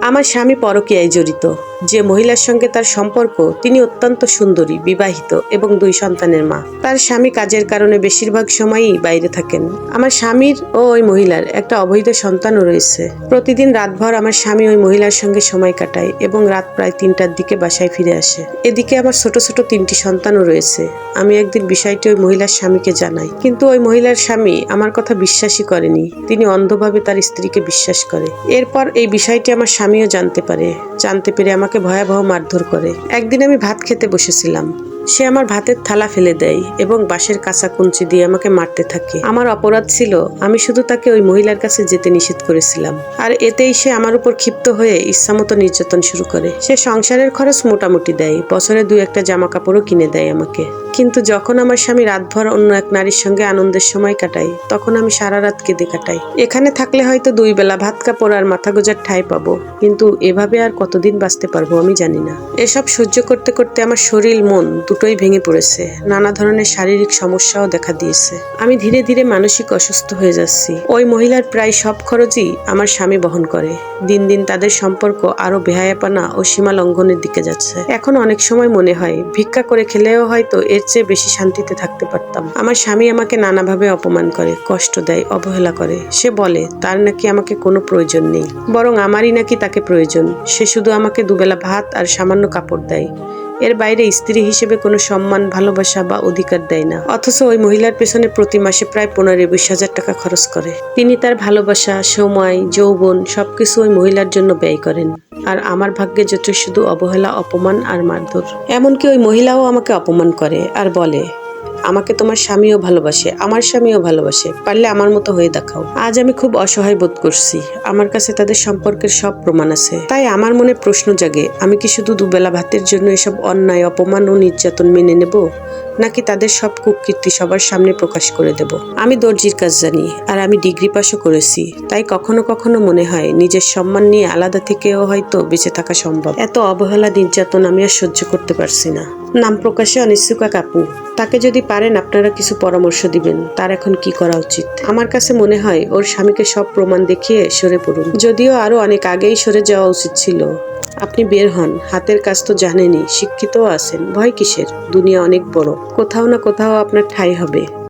আমার স্বামী পরকীয়ায় জড়িত। যে মহিলার সঙ্গে তার সম্পর্ক তিনি অত্যন্ত সুন্দরী, বিবাহিত এবং 2 সন্তানের মা। তার স্বামী কাজের কারণে বেশিরভাগ সময়ই বাইরে থাকেন। আমার স্বামীর ও ওই মহিলার একটা অবৈধ সন্তানও রয়েছে। প্রতিদিন রাতভর আমার স্বামী ওই মহিলার সঙ্গে সময় কাটায় এবং রাত প্রায় 3টার দিকে বাসায় ফিরে আসে। এদিকে আমার ছোট ছোট 3টি সন্তানও রয়েছে। আমি একদিন বিষয়টি ওই মহিলার স্বামীকে জানাই, কিন্তু ওই মহিলার স্বামী আমার কথা বিশ্বাসই করেনি। তিনি অন্ধভাবে তার স্ত্রীকে বিশ্বাস করে। এরপর এই বিষয়টি আমার স্বামীও জানতে পেরে আমাকে ভয়াবহ মারধর করে। একদিন আমি ভাত খেতে বসেছিলাম। সে আমার ভাতের থালা ফেলে দেয় এবং বাঁশের কাঁচা কুঞ্চি দিয়ে আমাকে মারতে থাকে। আমার অপরাধ ছিল আমি শুধু তাকে ওই মহিলার কাছে যেতে নিষেধ করেছিলাম, আর এতেই সে আমার উপর ক্ষিপ্ত হয়ে ইচ্ছামতো নির্যাতন শুরু করে। সে সংসারের খরচ মোটামুটি দেয়, বছরে 2-1টা জামা কাপড়ও কিনে দেয় আমাকে। কিন্তু যখন আমার স্বামী রাতভর অন্য এক নারীর সঙ্গে আনন্দের সময় কাটাই, তখন আমি সারা রাত কেঁদে কাটাই। এখানে থাকলে হয়তো 2 বেলা ভাত কাপড় আর মাথা গোজার ঠাঁই পাবো, কিন্তু এভাবে আর কতদিন বাঁচতে পারবো আমি জানি না। এসব সহ্য করতে করতে আমার শরীর মন দুটোই ভেঙে পড়েছে। নানা ধরনের শারীরিক সমস্যাও দেখা দিয়েছে। আমি ধীরে ধীরে মানসিক অসুস্থ হয়ে যাচ্ছি। ওই মহিলার প্রায় সব খরচই আমার স্বামী বহন করে। দিন দিন তাদের সম্পর্ক আরো বেহায়াপনা ও সীমা লঙ্ঘনের দিকে যাচ্ছে। এখন অনেক সময় মনে হয় ভিক্ষা করে খেলেও হয়তো এর চেয়ে বেশি শান্তিতে থাকতে পারতাম। আমার স্বামী আমাকে নানাভাবে অপমান করে, কষ্ট দেয়, অবহেলা করে। সে বলে তার নাকি আমাকে কোনো প্রয়োজন নেই, বরং আমারই নাকি তাকে প্রয়োজন। সে শুধু আমাকে 2 বেলা ভাত আর সামান্য কাপড় দেয়। এর বাইরে স্ত্রী হিসেবে কোনো সম্মান, ভালোবাসা বা অধিকার দেয় না। অথচ ওই মহিলার পেছনে প্রতি মাসে প্রায় 15-20 হাজার টাকা খরচ করে। তিনি তার ভালোবাসা, সময়, যৌবন সবকিছু ওই মহিলার জন্য ব্যয় করেন। আর আমার ভাগ্যে যত শুধু অবহেলা, অপমান আর মারধর। এমনকি ওই মহিলাও আমাকে অপমান করে আর বলে, আমাকে তোমার স্বামীও ভালোবাসে, আমার স্বামীও ভালোবাসে, পারলে আমার মতো হয়ে দেখাও। আজ আমি খুব অসহায় বোধ করছি। আমার কাছে তাদের সম্পর্কের সব প্রমাণ আছে। তাই আমার মনে প্রশ্ন জাগে, আমি কি শুধু 2 বেলা ভাতের জন্য এসব অন্যায়, অপমান ও নির্যাতন মেনে নেব, নাকি তাদের সব কুকীর্তি সবার সামনে প্রকাশ করে দেব? আমি দর্জির কাজ জানি, আর আমি ডিগ্রি পাশও করেছি। তাই কখনো কখনো মনে হয় নিজের সম্মান নিয়ে আলাদা থেকেও হয়তো বেঁচে থাকা সম্ভব। এত অবহেলা, নির্যাতন আমি আর সহ্য করতে পারছি না। নাম প্রকাশে অনিচ্ছুকা কাপু। তাকে যদি পারেন আপনারা কিছু পরামর্শ দিবেন, তার এখন কি করা উচিত? আমার কাছে মনে হয় ওর স্বামীকে সব প্রমাণ দেখিয়ে সরে পড়ুন, যদিও আরো অনেক আগেই সরে যাওয়া উচিত ছিল। আপনি বের হন, হাতের কাজ তো জানেনই, শিক্ষিতও আছেন, ভয় কিসের? দুনিয়া অনেক বড়, কোথাও না কোথাও আপনার ঠাঁই হবে।